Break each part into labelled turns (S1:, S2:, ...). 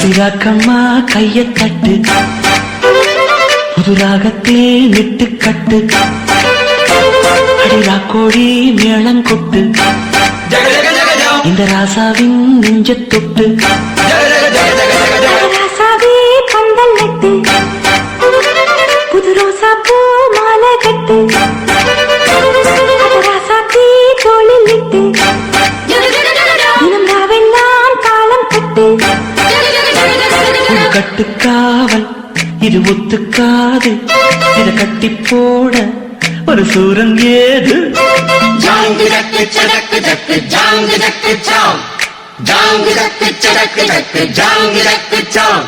S1: அடிராக்கம்மா கைய தட்டு புதுராகத்தே நெட்டு கட்டு அடிராக்கோடி மேளங்கொட்டு இந்த ராசாவின் நெஞ்ச தொட்டு
S2: ராசாவே பந்தல் நட்டு புது ரோசா பூ மாலை கட்டு ராசாத்தி தோளில் இட்டு தினம் ராவெல்லாம் தாளம் கட்டு
S1: ஒரு கட்டுக்காவல் இது ஒத்துக்காது இத கட்டி போட ஒரு சூரன் ஏது
S3: ஜாங்கு தக்கு சடக்கு தக்கு ஜாங்கு தக்கு சாம் ஜாங்கு தக்கு சடக்கு தக்கு ஜாங்கு தக்கு சாம்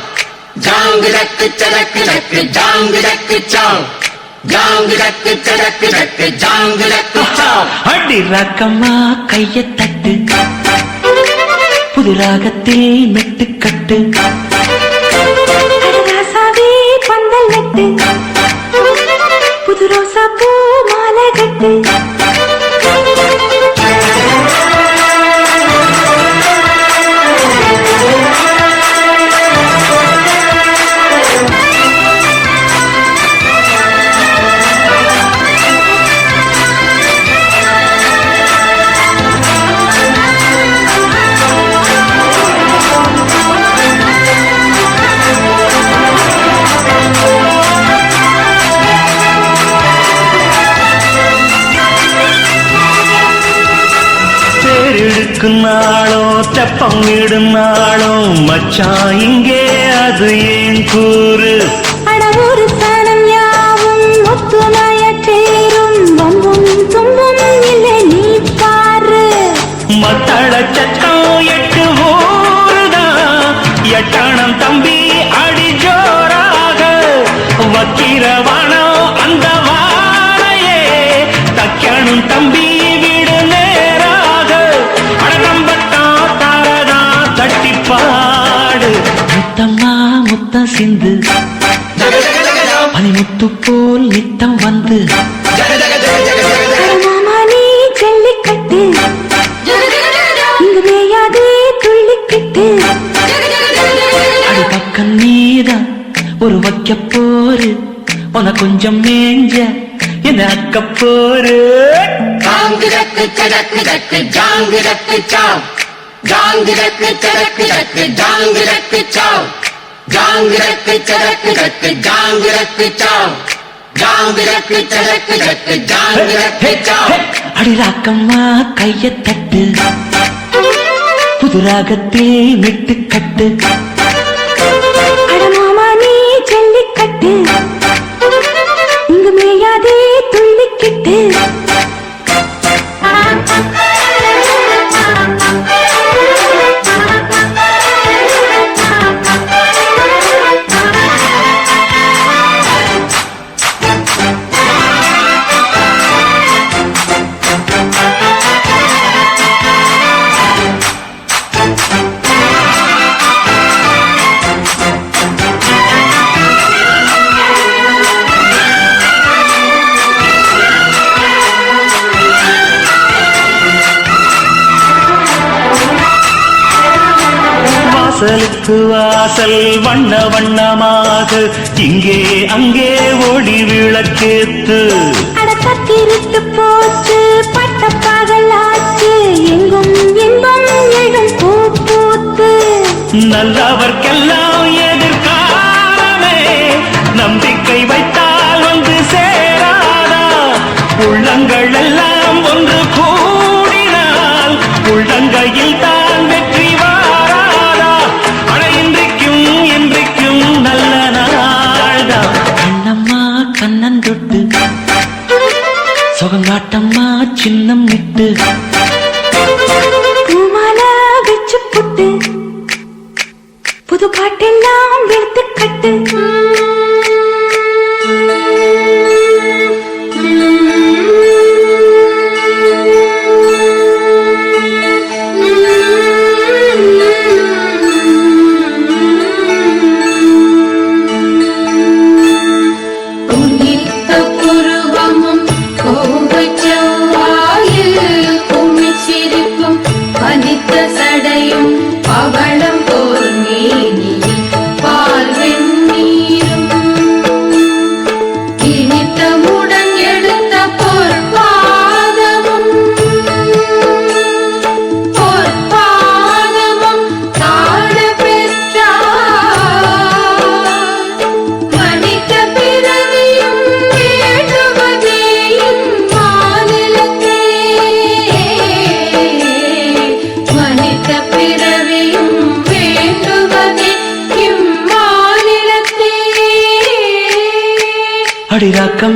S3: ஜாங்கு தக்கு சடக்கு தக்கு ஜாங்கு தக்கு சாம் ஜாங்கு தக்கு சடக்கு தக்கு ஜாங்கு தக்கு சாம்
S1: அடி ராக்கம்மா கைய தட்டு புது ராகத்தில் மெட்டு கட்டு
S2: ராசாவே பந்தல் நட்டு புது ரோசா பூ மாலை கட்டு
S1: நாளோ தெப்பம் விடும் நாளோ மச்சான் இங்கே அது ஏன் கூறு
S2: அடவூரு சனம் யாவும் ஒத்துணைய சேரும் வம்பும் தும்பும் இல்லை நீ பாரு
S1: மத்தள சட்டம் எட்டு ஊருதான் எட்டணம் தம்பி அடி ஜோராக வக்கிரவானோ அந்த வாழையே தக்கணும் தம்பி வீடு நேராக அடநம்பட்டம் தாரதா தட்டி பாடு முத்தம்மா முத்தம் சிந்து பனிமுத்து போல் நித்தம் வந்து
S2: மாமா நீ ஜல்லிக்கட்டு இங்கு மேயாதே துள்ளிக்கிட்டு
S1: அடி பக்கம் நீதான் ஒரு வைக்க போரு உன கொஞ்சம் மேஞ்ச என்ன அக்க போரு
S3: ஜாங்கு தக்கு சடக்கு தக்கு ஜாங்கு தக்கு சாம் ஜாங்கு தக்கு சடக்கு தக்கு ஜாங்கு தக்கு சாம் ஜாங்கு தக்கு சடக்கு தக்கு ஜாங்கு தக்கு சாம் ஜாங்கு தக்கு சடக்கு தக்கு ஜாங்கு தக்கு சாம்
S1: அடி ராக்கம்மா கைய தட்டு புது ராகத்தே விட்டு கட்டு
S2: அடமாமா நீ ஜல்லிக்கட்டு இங்கு மேயாதே துள்ளிக்கிட்டு
S1: வாசலுக்கு வாசல் வண்ண வண்ணமாக இங்கே அங்கே ஓடி விளக்கேத்து
S2: அடக்கத்திருட்டு போச்சு பட்ட பகலாச்சு எங்கும் எங்கும் எழும் பூ பூத்து
S1: நல்லவர்க்கெல்லாம் எதிர்காலமே நம்பிக்கை வைத்தால் வந்து சேராதா உள்ளங்கள் எல்லாம் ஒன்று கூடினால் உள்ளங்கையில் தான் வெற்றி வாராதா அட இன்றைக்கும் இன்றைக்கும் நல்ல நாள்தான் கண்ணம்மா கண்ணன் தொட்டு சுகங்காட்டம்மா சின்னம் விட்டு
S2: பூமாலா வச்சு புட்டு புது பாட்டெல்லாம் எடுத்து கட்டு
S4: பனித்த சடையும் பவளம் போல் மேனியில்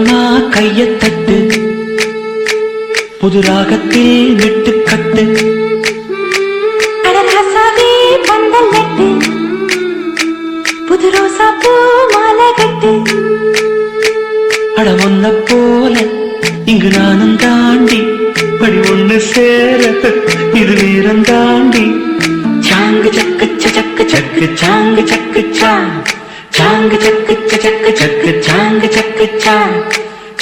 S1: ரக்கம்மா கையத் தட்டு, புது ராகத்தில் மெட்டுக்கட்டு.
S2: அடராசாவே பந்தல் நட்டு, புது ரோசா பூ மாலை கட்டு.
S1: அட ஒன்ன போல இங்கு நானும் தாண்டி, படி ஒண்ணு சேர இது நேரம் தாண்டி. சாங்கு சக்கு சக்கு சக்கு சாங்கு சக்கு சாங், சாங்கு சக்கு சக்கு சக்கு சாங்கு சக்கு சாங்,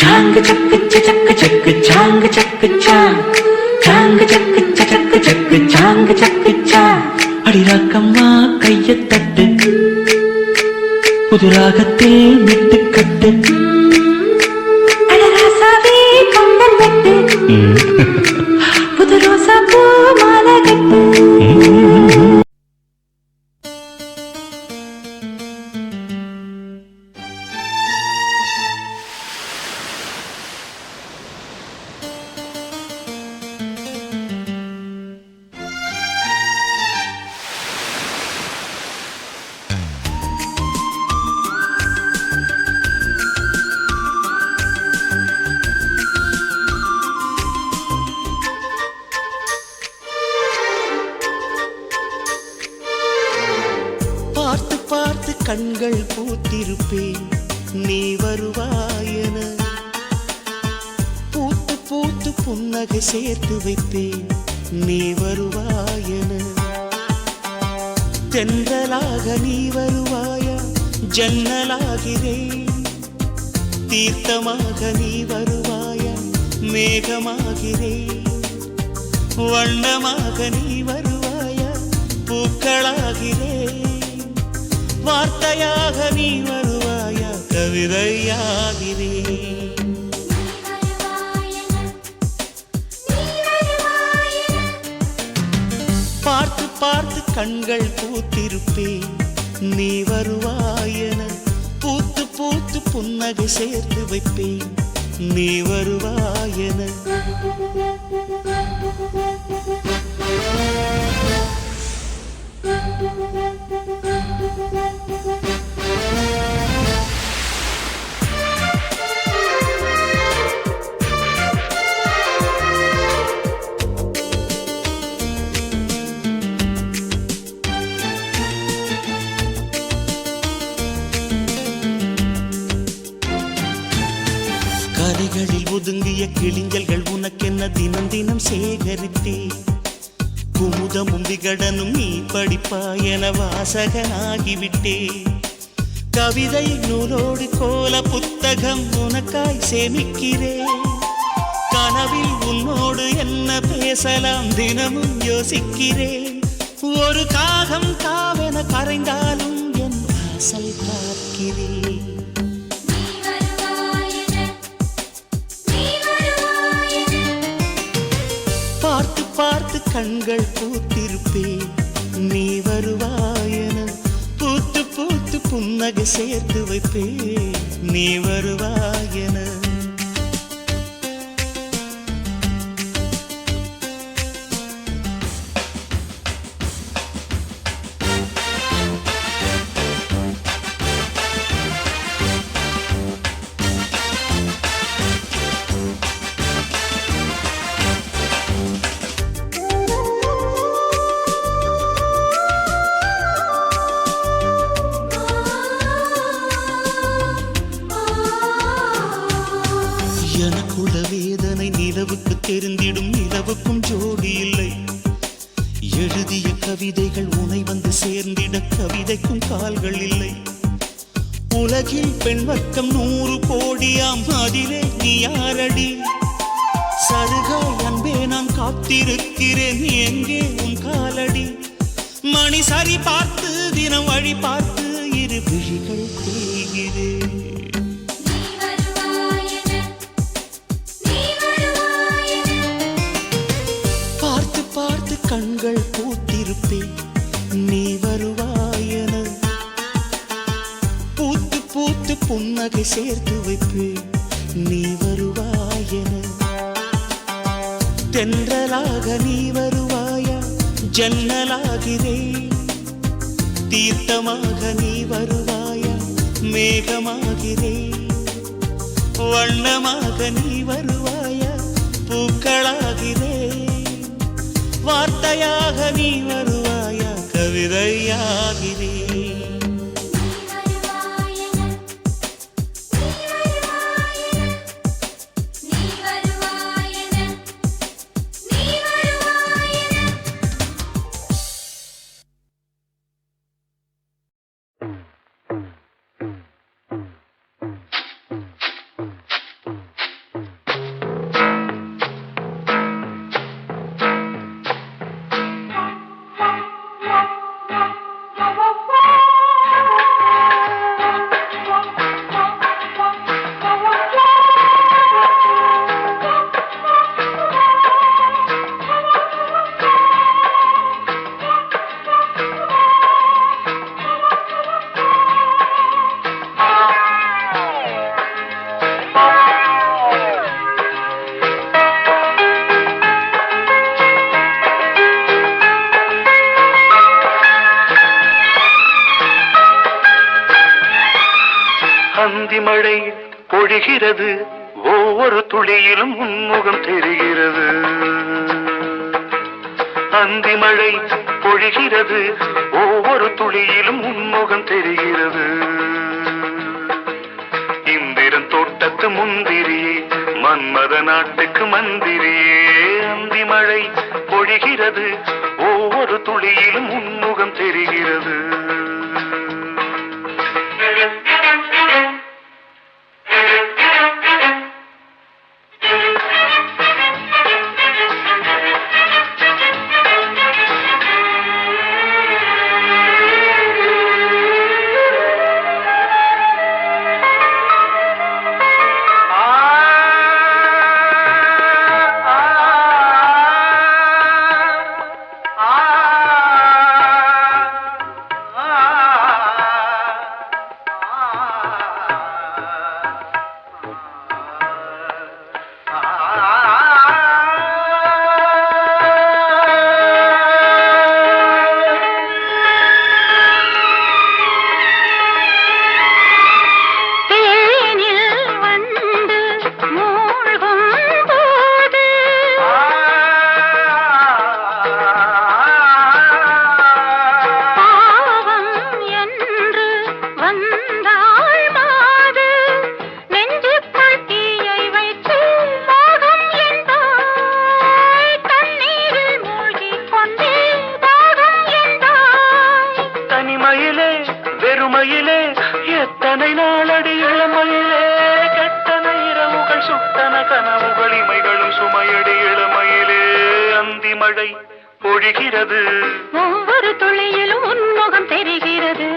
S1: சாங்கு சக்கு சக்கு சக்கு சாங்கு சக்கு சாங், சாங்கு சக்கு சக்கு சக்கு சாங்கு சக்கு சாங். அடி ராக்கம்மா கையத் தட்டு, புது ராகத்தில் மெட்டுக்கட்டு.
S2: அடராசாவே பந்தல் நட்டு, புது ரோசா பூ மாலை கட்டு.
S4: பார்த்து பார்த்து கண்கள் பூத்திருப்பேன், நீ வருவாயென. பூத்து பூத்து புன்னகை சேர்த்து வைப்பேன், நீ வருவாயென. தென்றலாக நீ வருவாயா, ஜன்னலாகிறேன். தீர்த்தமாக நீ வருவாயா, மேகமாகிறேன். வண்ணமாக நீ வருவாயா, பூக்களாகிறேன். வார்த்தையாக நீ வருவாயா, கவிதையாகிறேன். பார்த்து பார்த்து கண்கள் பூத்திருப்பேன், நீ வருவாயென. பூத்து பூத்து புன்னகை சேர்த்து வைப்பேன், நீ வருவாயென. கரைகளில் ஒதுங்கிய கிளிஞ்சல்கள் உனக்கென்ன தினம் தினம் சேகரித்தே. குமுதமும் விகடனும் நீ படிப்பாய் என வாசகனாகிவிட்டே. கவிதை நூலோடு கோல புத்தகம் உனக்காய் சேமிக்கிறேன். கனவில் உன்னோடு என்ன பேசலாம் தினமும் யோசிக்கிறேன். ஒரு காகம் காவென கரைந்தாலும் என் வாசல் பார்க்கிறேன். பார்த்து பார்த்து கண்கள் பூத்திருப்பேன், நீ வருவாயென. பூத்து பூத்து புன்னகை சேர்த்து வைப்பேன், நீ வருவாயென. எனக்குள்ள வேதனை நிலவுக்கு தெரிந்திடும், நிலவுக்கும் ஜோடி இல்லை. எழுதிய கவிதைகள் உனை வந்து சேர்ந்திட, கவிதைக்கும் கால்கள் இல்லை. உலகில் பெண் வர்க்கம் 100 கோடியாம், அதிலே நீ யாரடி? சருகாய் அன்பே நான் காத்திருக்கிறேன், எங்கே உன் காலடி? மணி சரி பார்த்து தினம் வழி பார்த்து இரு விழிகள் தேய்கிறேன். பார்த்து பார்த்து கண்கள் பூத்திருப்பேன், நீ வருவாயென. பூத்து பூத்து புன்னகை சேர்த்து வைப்பேன், நீ வருவாயென. தென்றலாக நீ வருவாயா, ஜன்னலாகிறேன். தீர்த்தமாக நீ வருவாயா, மேகமாகிறேன். வண்ணமாக நீ வருவாயா பூக்களாகிறேன் வார்த்தையாக நீ வருவாயா கவிதையாகிறேன்
S1: அந்தி மழை பொழிகிறது ஒவ்வொரு துளியிலும் உன்முகம் தெரிகிறது அந்தி மழை பொழிகிறது ஒவ்வொரு துளியிலும் உன்முகம் தெரிகிறது இந்திரன் தோட்டத்து முந்திரியே மன்மத நாட்டுக்கு மந்திரியே அந்தி மழை பொழிகிறது ஒவ்வொரு துளியிலும் உன்முகம் தெரிகிறது வெறுமையிலே எத்தனை நாளடி இளமையிலே கெட்டன இரவுகள் சுட்டன கனவுகள் இமைகளும் சுமையடி இளமையிலே அந்தி மழை பொழிகிறது
S2: ஒவ்வொரு துளியிலும் உன்முகம் தெரிகிறது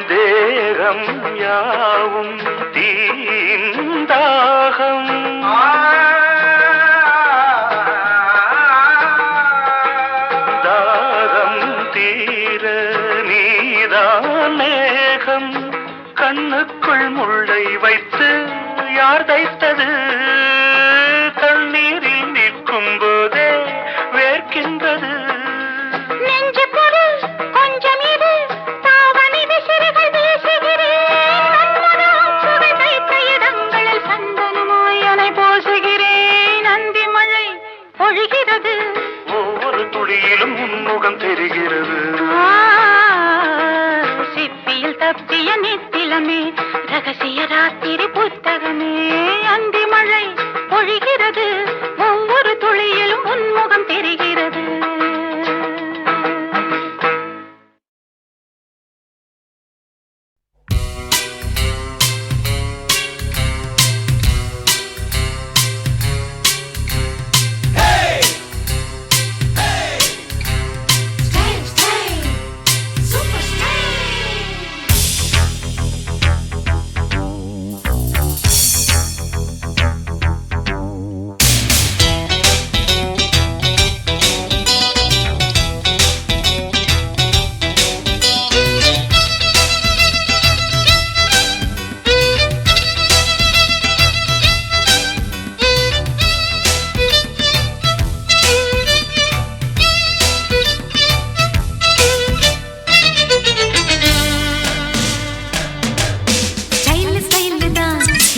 S1: தேகம் யாவும் தீந்தாகம் தாகம் தீர நீதான் மேகம் கண்ணுக்குள் முள்ளை வைத்து யார் தைத்தது தண்ணீரில் நிற்கும் போதே வேர்க்கின்றது ஒவ்வொரு துளியிலும் உன்முகம் தெரிகிறது
S2: சிப்பியில் தப்பிய நித்திலமே ரகசிய ராத்திரி புத்தகமே அந்தி மழை பொழிகிறது ஒவ்வொரு துளியிலும் உன்முகம் தெரிகிறது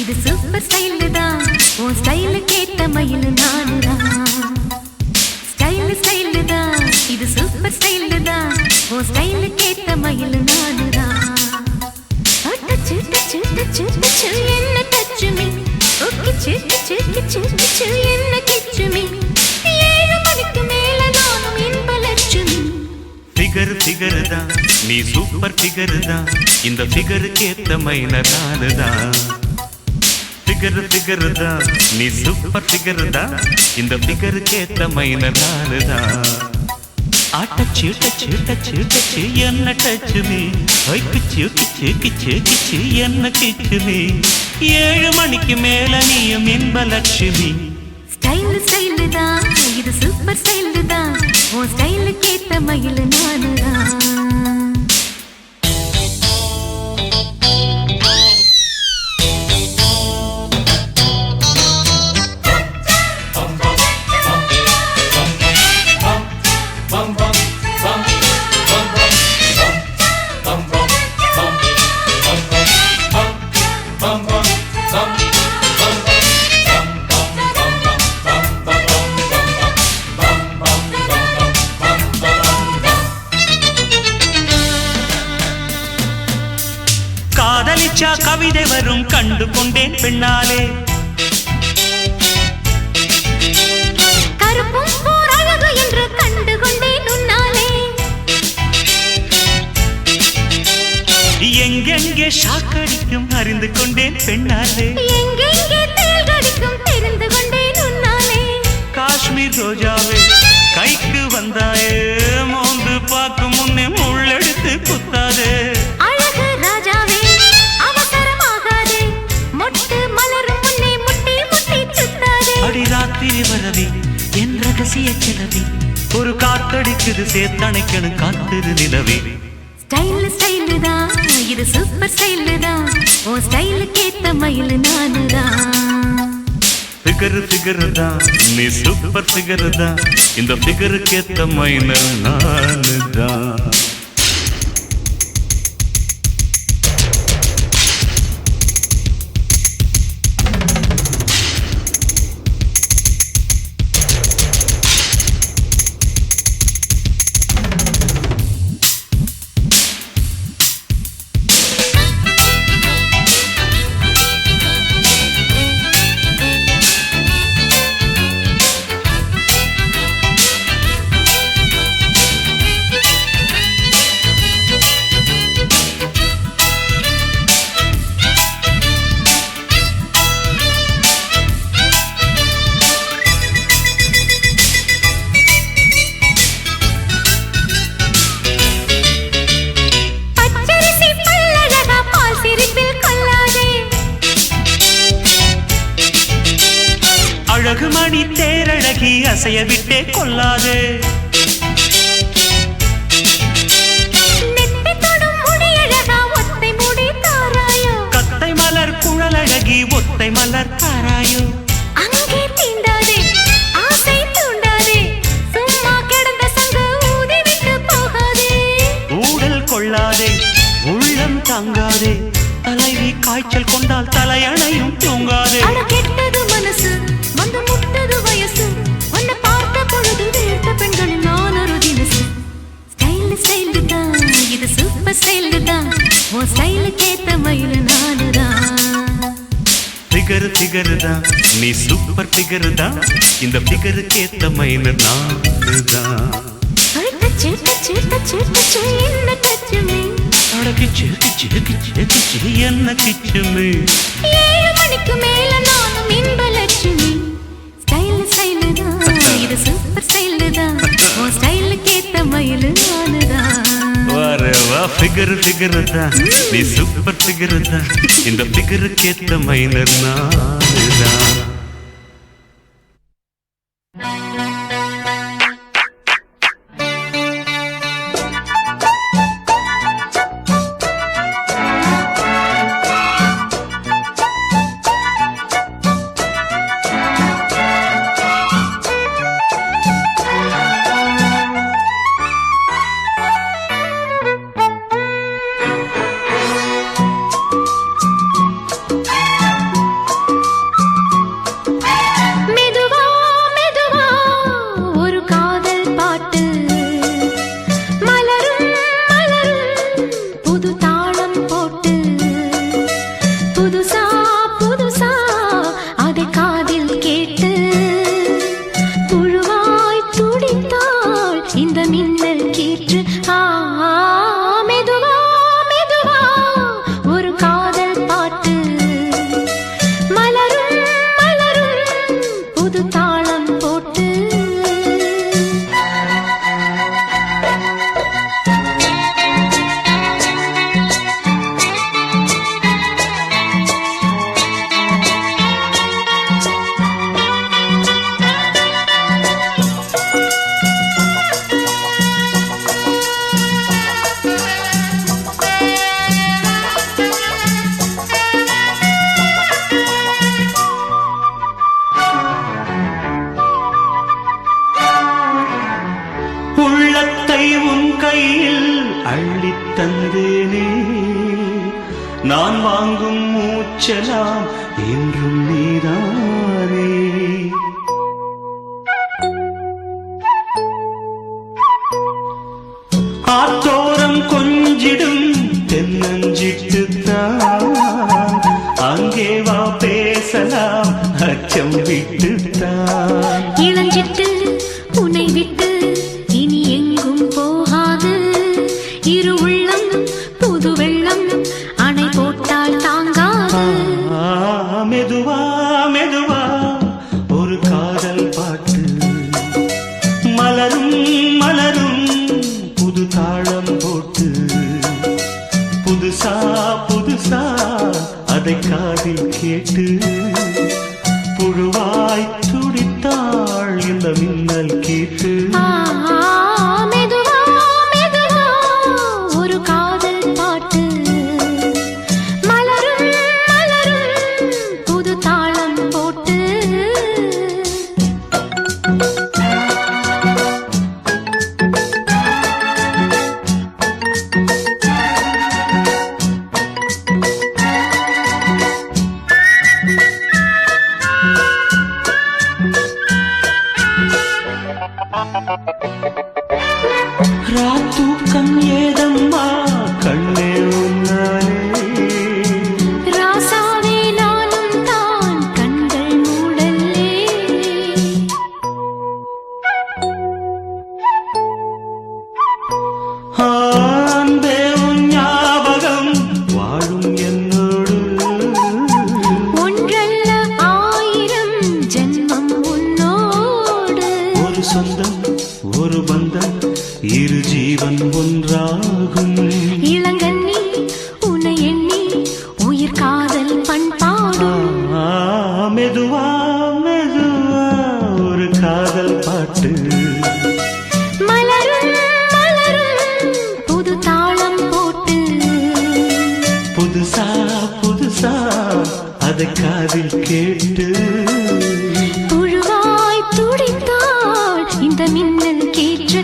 S2: இது சூப்பர் ஸ்டைல் தான் உன் ஸ்டைலுக்கு ஏத்த மயில் நானுதான் ஸ்டைல் ஸ்டைல் தான் இது சூப்பர் ஸ்டைல் தான் உன் ஸ்டைலுக்கு ஏத்த மயில் நானுதான் டச்சு டச்சு டச்சு டச்சு என்ன டச்சு மீ ஓகே கிச்சு கிச்சு கிச்சு என்ன கிச்சு மீ 7 மணிக்கு மேல நானும் இன்ப லட்சுமி
S1: ஃபிகர் ஃபிகர் தான் நீ சூப்பர் ஃபிகர் தான் இந்த ஃபிகருக்கு ஏத்த மைனர் நானுதான் ஃபிகர் ஃபிகர் தான் நீ சூப்பர் ஃபிகர் தான் இந்த ஃபிகருக்கு ஏத்த மைனர் நானுதான் டச்சு டச்சு டச்சு டச்சு என்ன டச்சு மீ கிச்சு கிச்சு கிச்சு கிச்சு என்ன கிச்சு மீ 7 மணிக்கு மேல நீயும் இன்ப லட்சுமி
S2: ஸ்டைல் ஸ்டைல் தான் இது சூப்பர் ஸ்டைல் தான் உன் ஸ்டைலுக்கு ஏத்த மயில் நானுதான்
S1: காதலிச்சா கவிதை வரும் கண்டு கொண்டேன் பெண்ணாலே
S2: கருப்பும் போர் அழகு என்று கண்டு கொண்டேன் உன்னாலே
S1: எங்கெங்கே ஷாக்கடிக்கும் அறிந்து கொண்டேன் பெண்ணாலே
S2: எங்கெங்கே தேள் கடிக்கும் தெரிந்து கொண்டேன் உன்னாலே
S1: காஷ்மீர் ரோஜாவே கைக்கு வந்தாயே மோந்து பார்க்கும் முன்னே முள்ளெடுத்து குத்தாதே
S2: அழகு ராஜாவே அவசரமாகாதே மொட்டு மலரும் முன்னே முட்டி முட்டி சுத்தாதே
S1: அடி ராத்திரி வரவி என் ரகசிய கிளவி ஒரு காத்தடிக்குது சேத்தணைக்கணும் காத்திரு நிலவே
S2: ஸ்டைல் ஸ்டைல் தான் இது சூப்பர் ஸ்டைல் தான் உன் ஸ்டைலுக்கு ஏத்த மயில் நானுதான்
S1: ஃபிகர் ஃபிகர் தான் நீ சூப்பர் ஃபிகர் தான் இந்த ஃபிகருக்கு ஏத்த மைனர் நானுதான்
S2: பச்சரிசி பல்லழகா பால் சிரிப்பில் கொள்ளாதே
S1: அழகு மணி தேரழகி அசைய விட்டே கொள்ளாதே
S2: நெத்தி தொடும் முடியழகா ஒத்தை முடி தாராயோ
S1: கத்தை மலர் குழலழகி ஒத்தை மலர் தாராயோ
S2: அங்கே தீண்டாதே ஆசை தூண்டாதே சும்மா கிடந்த சங்கு ஊதி விட்டு போகாதே
S1: ஊடல் கொள்ளாதே உள்ளம் தாங்காதே தலைவி காய்ச்சல் கொண்டால் தலையணையும் தூங்காதே
S2: அட கெட்டது மனசு வந்து முட்டது வயசு உன்னை பார்த்த பொழுது வேர்த்த பெண்களின் நான் ஒரு தினசு ஸ்டைல் ஸ்டைல் தான் இது சூப்பர் ஸ்டைல் தான் உன் ஸ்டைலுக்கு ஏத்த மயில் நானுதான்
S1: ஃபிகர் ஃபிகர் தான் நீ சூப்பர் ஃபிகர் தான் இந்த ஃபிகருக்கு ஏத்த மைனர் நானுதான்
S2: டச்சு டச்சு டச்சு டச்சு என்ன டச்சு மீ
S1: கிச்சு கிச்சு கிச்சு கிச்சு என்ன கிச்சுமே
S2: 7 மணிக்கு மேல நானும் இன்ப லட்சுமி ஸ்டைல் ஸ்டைல் தான் இது சூப்பர் ஸ்டைல் தான் உன் ஸ்டைலுக்கு ஏத்த மயில் நானுதான்
S1: வரவா ஃபிகர் ஃபிகர் தான் நீ சூப்பர் ஃபிகர் தான் இந்த ஃபிகருக்கு ஏத்த மைனர் நானுதான் நான் வாங்கும் மூச்சலாம் என்றும் நீதானே. ஆத்தோரம் கொஞ்சிடும் தென்னஞ்சிட்டுத்தான் அங்கே வா பேசலாம் அச்சம் விட்டுத்தான்.
S2: இளஞ்சிட்டு உன்னை விட்டு இனி எங்கும் போகாது. இரு உள்ளம் புது வெள்ளம் அணை போட்டால் தாங்காது.
S1: மெதுவா மெதுவா ஒரு காதல் பாட்டு மலரும் மலரும் புது தாளம் போட்டு புதுசா புதுசா அதை காதில் கேட்டு புழுவாய் துடித்தாள் இந்த மின்னல் கேட்டு.
S2: மெதுவா மெதுவா ஒரு காதல் பாட்டு மலரும் மலரும் புது தாளம் போட்டு.
S1: ராத்தூக்கம் ஏதம்மா கண்ணே உன்னாலே.
S2: ராசாவே நானும் தான் கண்கள் மூடல்லே.
S1: அன்பே உன் ஞாபகம் வாழும் என்னோடு.
S2: ஒன்றல்ல ஆயிரம் ஜென்மம் உன்னோடு.
S1: ஒரு சொந்தம் ஒரு பந்தம் இரு ஜீவன் ஒன்றாகும்.
S2: இளங்கண்ணி உன்னை எண்ணி உயிர் காதல் பண்பாடும்.
S1: மெதுவா மெதுவா ஒரு காதல் பாட்டு
S2: மலரும் மலரும் புது தாளம் போட்டு.
S1: புதுசா புதுசா அதை காதில் கேட்டு
S2: புழுவாய் துடித்தாள் இந்த மின்னல் கேற்று.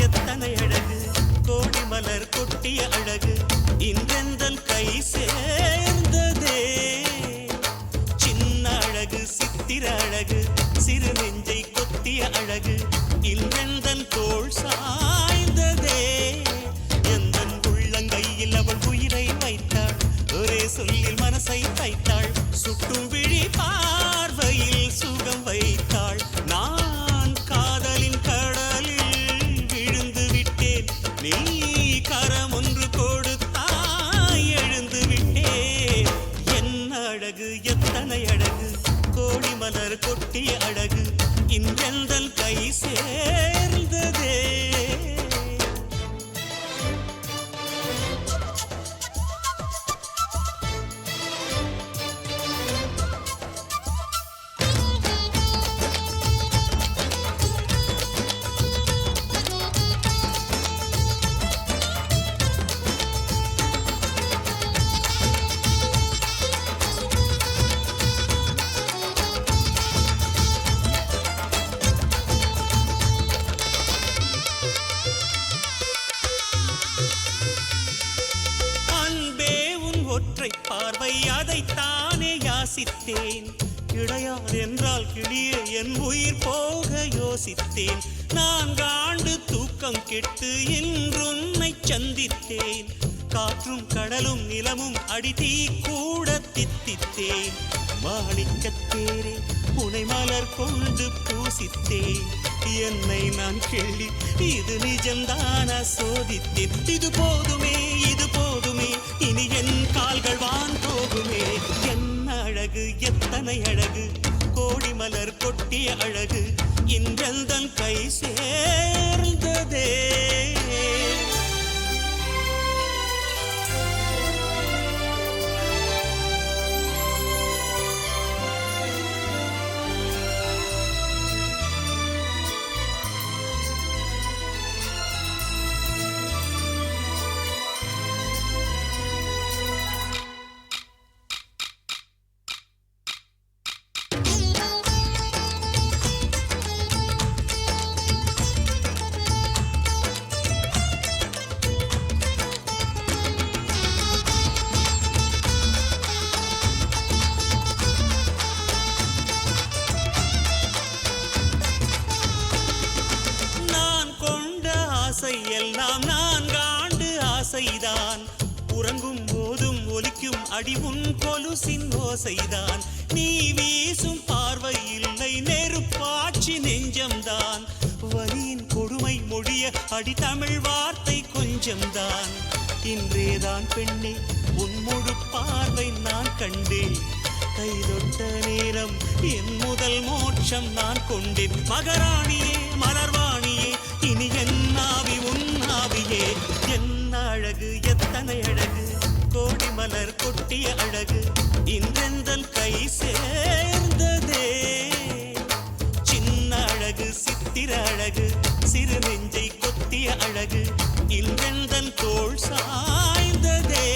S4: எத்தனை அழகு கோடி மலர் கொட்டிய அழகு இன்றெந்தன் கை சேர்ந்ததே. சின்ன அழகு சித்திர அழகு சிறு நெஞ்சை கொத்திய அழகு இன்றெந்தன் தோள் சாய்ந்ததே. எந்தன் உள்ளங்கையில் அவள் உயிரை வைத்தாள் ஒரே சொல்லில் மனசை தைத்தாள். சுட்டும் விழி பார்வையில் சுகம் வைத்தாள். நான் காதலின் கடலில் விழுந்து விட்டேன். நீ கரம் ஒன்று கொடுத்தாய் எழுந்து விட்டேன். என்ன அழகு எத்தனை அழகு கோடி மலர் கொட்டிய அழகு இன்றெந்தன் கை சேர்ந்ததே. ஒற்றை பார்வை அதைத்தானே யாசித்தேன். கிடையாது என்றால் கிளியே என் உயிர் போக யோசித்தேன். 4 ஆண்டு தூக்கம் கெட்டு இன்றுன்னை சந்தித்தேன். காற்றும் கடலும் நிலமும் அடித்தீ கூட தித்தித்தேன். மாணிக்கத்தேரே உனை மலர் கொண்டு பூசித்தேன். என்னை நான் கேள்வி இது நிஜம்தானா சோதித்தேன். இது போதுமே இனி என் கால்கள் வான் போகுமே. எத்தனை அழகு கோடி மலர் கொட்டிய அழகு இன்றெந்தன் கை சேர்ந்ததே எல்லாம் 4 ஆண்டு ஆசைதான் உறங்கும் போதும் ஒலிக்கும் அடி உன் கொலுசின் ஓசைதான் நீ வீசும் பார்வை இல்லை நெருப்பாட்சி நெஞ்சம்தான் வலியின் கொடுமை மொழிய அடி தமிழ் வார்த்தை கொஞ்சம்தான் இன்றேதான் பெண்ணே உன் முழு பார்வை நான் கண்டேன் கைதொட்ட நேரம் என் முதல் மோட்சம் நான் கொண்டேன் மகராணியே மலர்வாணியே இனி என்னாவி உன்னாவியே என்ன அழகு எத்தனை அழகு கோடி மலர் கொட்டிய அழகு இன்றெந்தன் கை சேர்ந்ததே சின்ன அழகு சித்திர அழகு சிறு நெஞ்சை கொத்திய அழகு இன்றெந்தன் தோள் சாய்ந்ததே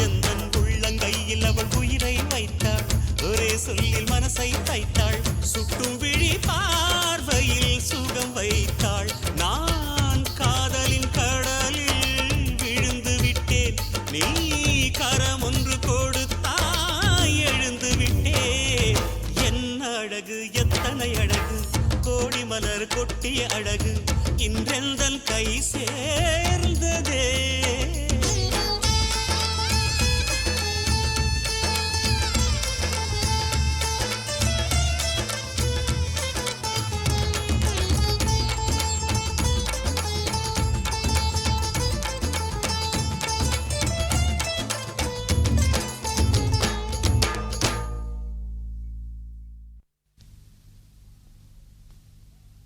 S4: எந்தன் உள்ளங்கையில் அவள் உயிரை வைத்தாள் ஒரே சொல்லில் மனசை தைத்தாள் சுட்டும் விழி பார்வையில் சுகம் வைத்தாள் நான் காதலின் கடலில் விழுந்து விட்டேன் நீ கரம் ஒன்று கொடுத்தாய் எழுந்து விட்டேன் என்ன அழகு எத்தனை அழகு கோடி மலர் கொட்டிய அழகு இன்றெந்தன் கை சேர்ந்ததே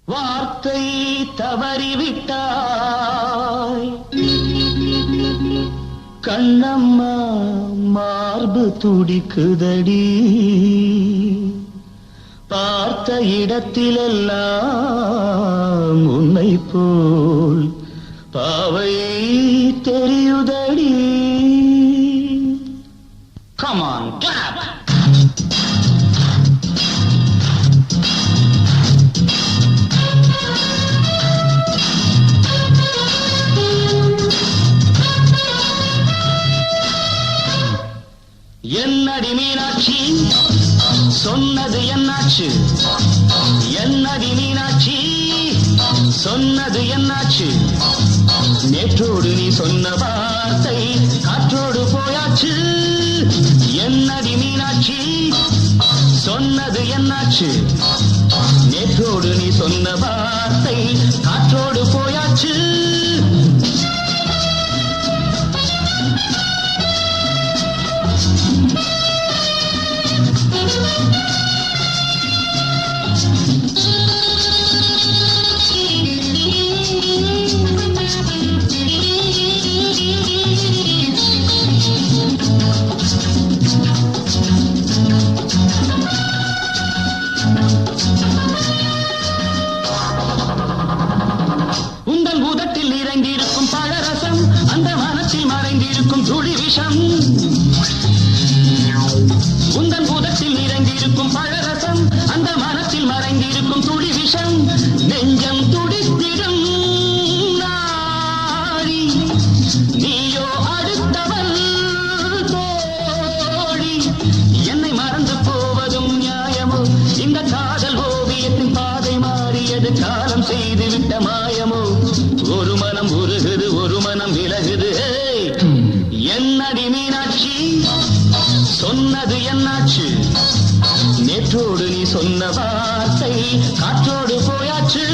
S1: வார்த்தை தவறிவிட்டாய் கண்ணம்மா மார்பு துடிக்குதடி பார்த்த இடத்திலெல்லாம் உன்னை போல் பாவை தெரியுதடி Come on, clap! என்னடி மீனாட்சி சொன்னது என்னாச்சு என்னடி மீனாட்சி சொன்னது என்னாச்சு நேற்றோடு நீ சொன்ன வார்த்தை காற்றோடு போயாச்சு என்னடி மீனாட்சி சொன்னது என்னாச்சு நேற்றோடு நீ சொன்ன வார்த்தை காற்றோடு போயாச்சு உந்தன் பூதத்தில் இறங்கியிருக்கும் பழரசம் அந்த மனத்தில் மறைந்திருக்கும் துளி விஷம் நெஞ்சம் துடித்திடும் நாடி நீயோ அடுத்தவள் தோழி என்னை மறந்து போவதும் நியாயமோ இந்த காதல் ஓவியத்தின் பாதை மாறியது காலம் செய்துவிட்ட மாயமோ ஒரு மனம் உருகுது ஒரு மனம் விலகுது என்னடி மீனாட்சி சொன்னது என்னாச்சு நேற்றோடு நீ சொன்ன வார்த்தை காற்றோடு போயாச்சு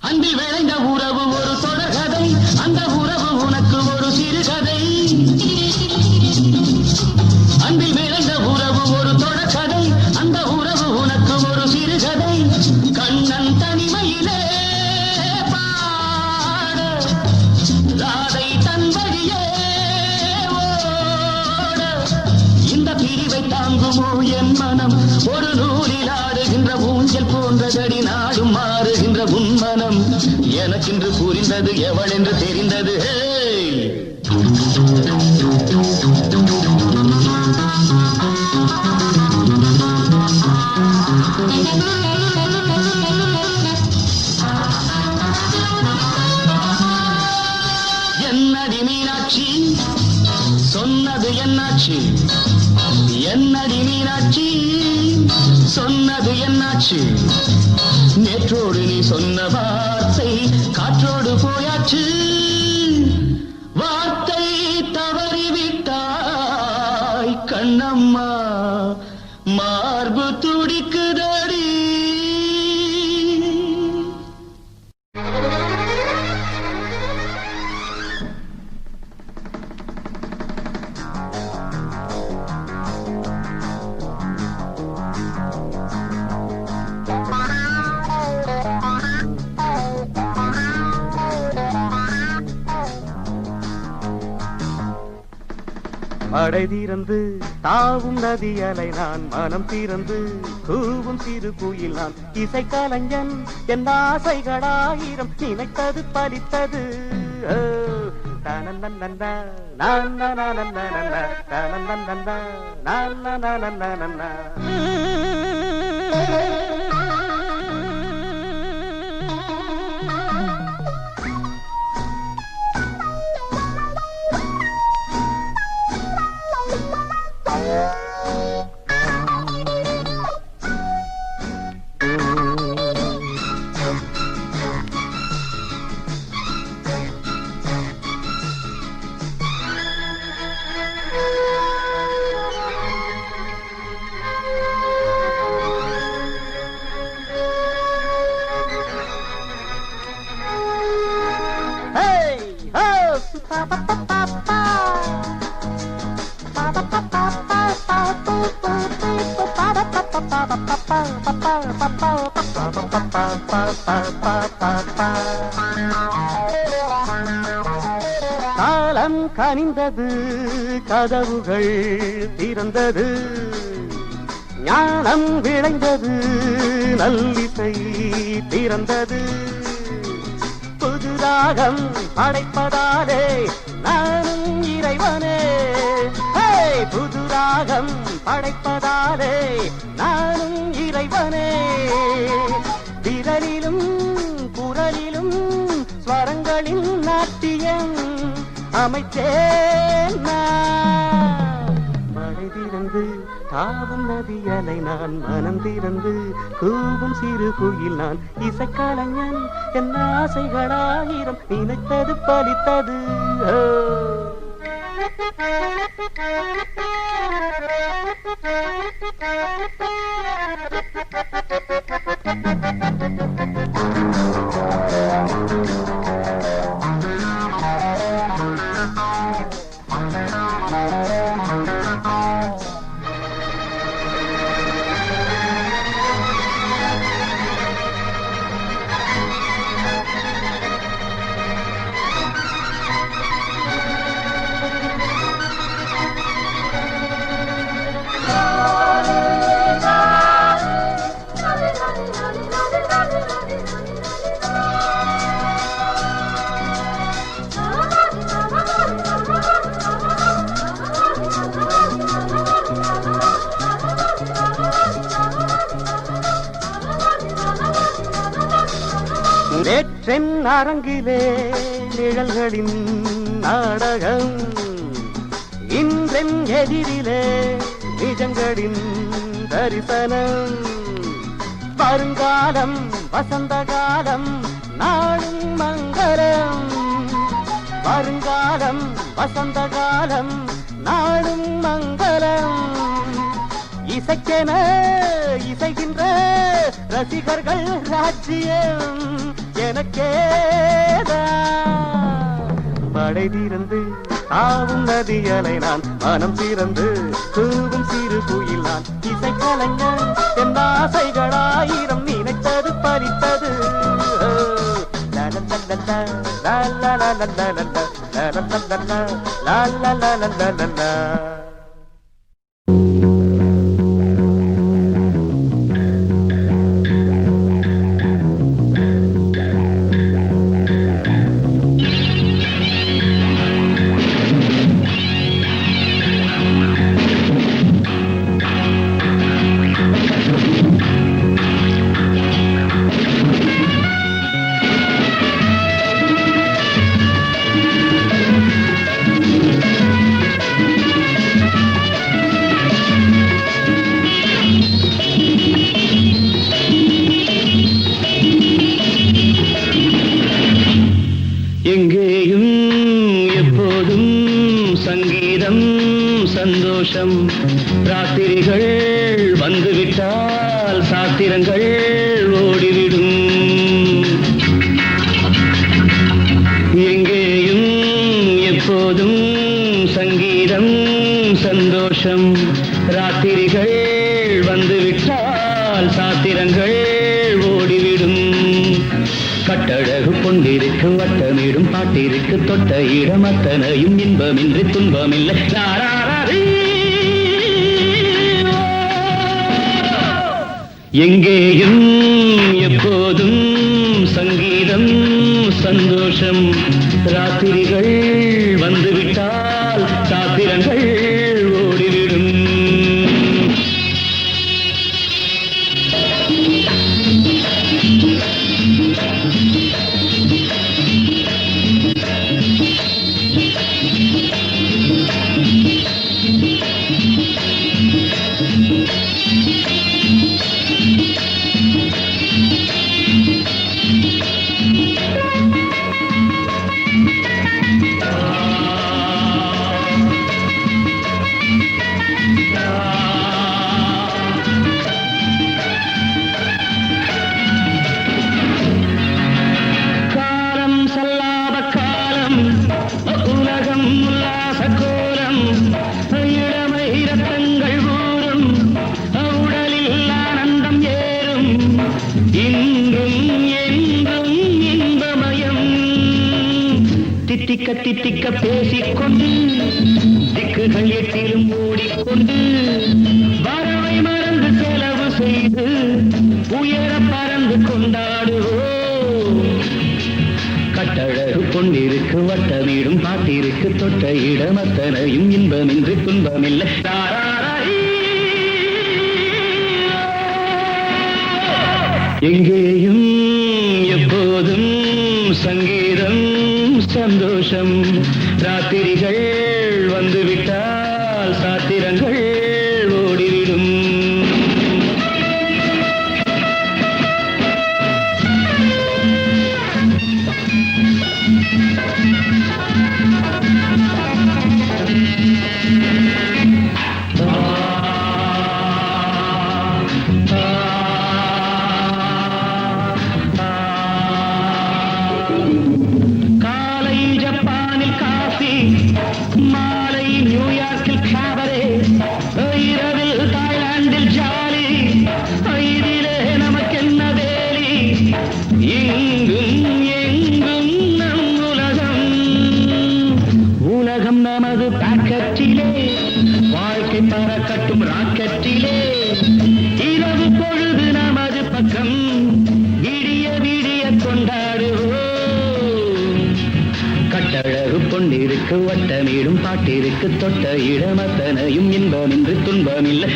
S1: அன்பில் விளைந்த உறவு ஒரு தொடர்கதை, அந்த உறவு உனக்கு ஒரு சிறுகதை. அன்பில் விளைந்த உறவு ஒரு தொடர்கதை, அந்த உறவு உனக்கு ஒரு சிறுகதை. கண்ணன் தனிமையிலே பாட, ராதை தன் வழியே ஓட. இந்த பிரிவை தாங்குமோ என் மனம்? ஒரு நூலில் ஆடுகின்ற ஊஞ்சல் போன்றதடி நாடும் மாறுகின்ற உன்மனம். எனக்கென்று புரிந்தது எவள் என்று தெரிந்தது. என்னடி மீனாட்சி சொன்னது என்னாச்சு? என்னடி மீனாட்சி சொன்னது என்னாச்சு? நேற்றோடு நீ சொன்ன வார்த்தை காற்றோடு போயாச்சு. வார்த்தை தவறிவிட்டாய் கண்ணம்மா, மார்பு துடிக்குதடி.
S5: படை தீரந்து தாவும் நதி அலை நான், மனம் தீரந்து கூவும் சிறு குயில் நான். இசை கலைஞன் என் ஆசைகளாயிரம், நினைத்தது பலித்தது. காலம் கனிந்தது, கதவுகள் திறந்தது, ஞானம் விளைந்தது, நல்லிசை பிறந்தது. புது ராகம் படைப்பதாலே நானும் இறைவனே. புது ராகம் படைப்பதாலே நானும் இறைவனே. விரலிலும் குரலிலும் ஸ்வரங்களின் நாட்டியம் அமைச்சேன் நான். மழை திறந்து தாவும் நதி அலை நான், மனம் திறந்து கூவும் சிறு குயில் நான். இசைக்கலைஞன் என் ஆசைகளாயிரம், நினைத்தது பலித்தது. நேற்றென் அரங்கிலே நிழல்களின் நாடகம், இன்றென் எதிரிலே நிஜங்களின் தரிசனம். வருங்காலம் வசந்த காலம் நாளும் மங்களம். வருங்காலம் வசந்த காலம் நாளும் மங்களம். இசைக்கென இசைகின்ற ரசிகர்கள் ராஜ்யம் எனக்கேதான் மழை தீர்ந்து தாவும் நதியலை நான் மனம் திறந்து தூவும் சிறு குயில் நான் இசை கலைஞன் என் ஆசைகளாயிரம் நினைத்தது பறித்தது
S1: எங்கேயும் எப்போதும் சங்கீதம் சந்தோஷம் ராத்திரிகள் வந்துவிட்டால் சாத்திரங்கள் ஓடிவிடும் எங்கேயும் எப்போதும் சங்கீதம் சந்தோஷம் ராத்திரிகள் வந்துவிட்டால் சாத்திரங்கள் ஓடிவிடும் கட்டழகு பொன்னிருக்கு வட்டமிடும் பாட்டிற்கு தொட்ட இடம் அத்தனையும் இன்பமின்றி துன்பமில்லை எங்கேயும் எப்போதும் சங்கீதம் சந்தோஷம் ராத்திரிகள் வந்துவிட்டால் சாத்திரங்கள் ஓடிவிடும் தித்திக்க பேசிக்கொண்டு திக்குகள் எட்டிலும் ஓடிக்கொண்டு வரவை மறந்து செலவு செய்து உயர பறந்து கொண்டாடுவோம் கட்டழகு பொன்னிருக்கு வட்டமிடும் பாட்டிற்கு தொட்ட இடம் அத்தனையும் இன்பமின்றி துன்பமில்லை எங்கேயும் எப்போதும் சங்கீதம் சந்தோஷம் ராத்திரிகள் வந்துவிட்டால் சாத்திரங்கள் ஓடிவிடும் மாலை நியூயார்க்கில் காபரே இரவில் தாய்லாந்தில் ஜாலி இதிலே நமக்கென்ன வேலி எங்கும் எங்கும் நம் உலகம் நமது பாக்கெட்டிலே வாழ்க்கை பறக்கட்டும் ராக்கெட்டிலே இரவு பொழுது நமது பக்கம் விடிய விடிய கொண்டாடுவோம் கட்டழகு பொன்னிருக்கு வட்டமிடும் பாட்டிற்கு தொட்ட இடம் அத்தனையும் இன்பமின்றி துன்பமில்லை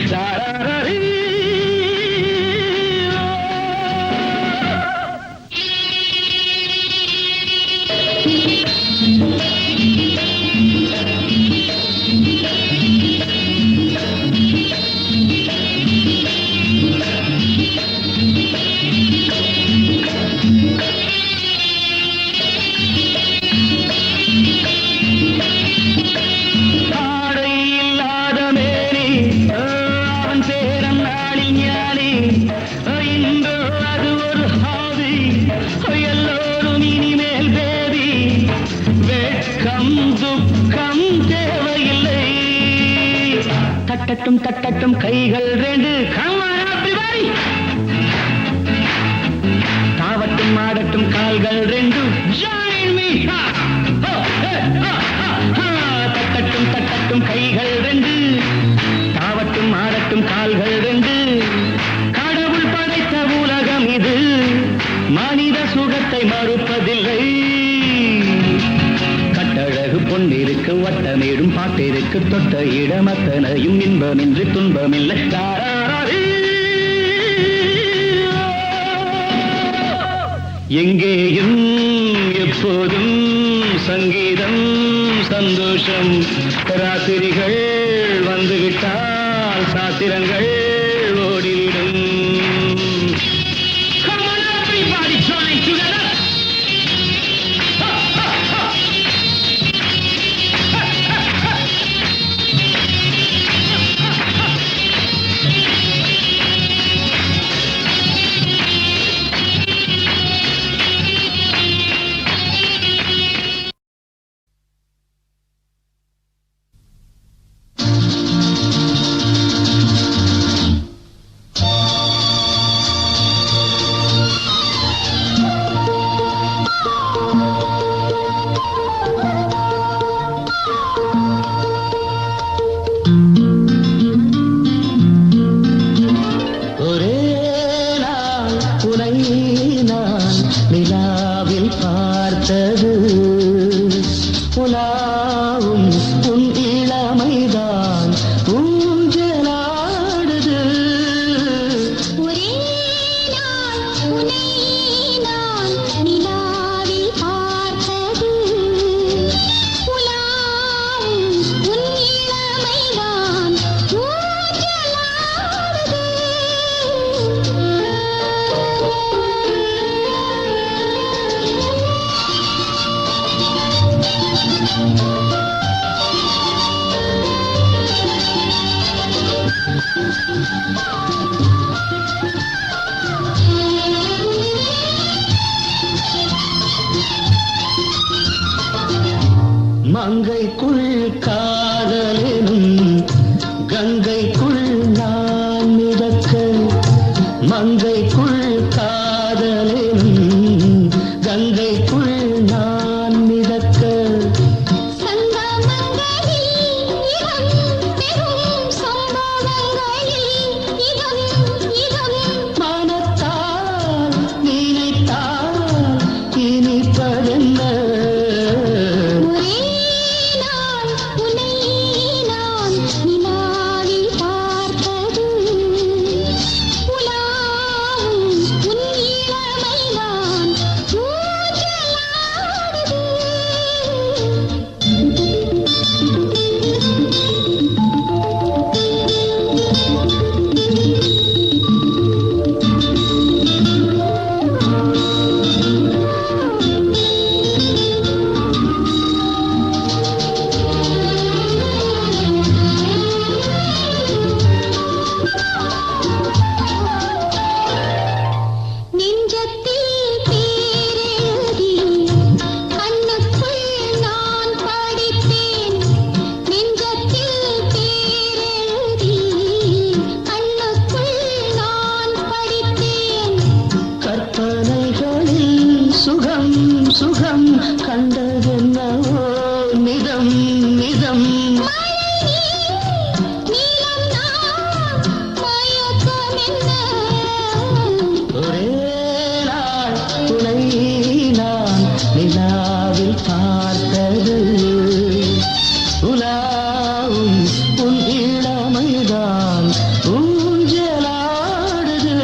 S1: ஆடை இல்லாத மேனி அவன் பேரன் தட்டட்டும் தட்டட்டும் கைகள் ரெண்டு Come on everybody தாவட்டும் ஆடட்டும் கால்கள் ரெண்டு Join me ha ho ha ha தட்டட்டும் தட்டட்டும் கைகள் ரெண்டு தாவட்டும் ஆடட்டும் கால்கள் ரெண்டு கடவுள் படைத்த உலகம் இது மனித சுகத்தை மறுப்பதில்லை கட்டழகு பொன்னிருக்கு வட்டமேடும் பாட்டிற்கு தொட்ட இடமத்தனையும் இன்பமின்றி துன்பமில்லை எங்கேயும் எப்போதும் சங்கீதம் சந்தோஷம் ராத்திரிகள் வந்துவிட்டால் சாத்திரங்கள் ஓடிவிடும் Come on everybody join together மங்கைக்குள் காதலெனும் கங்கைக்குள் நான் மிதக்க மங்கைக்குள் காதலெனும் கங்கைக்குள் நான் மிதக்க மனத்தால் நினைத்தால் இனிப்பதென்ன சுகம் கண்டதென்னவோ நிதம் நிதம் ஒரே நாள் துணை நான் நிலாவில் பார்த்தது உலாவும் உன் இளமைதான் ஊஞ்சலாடுது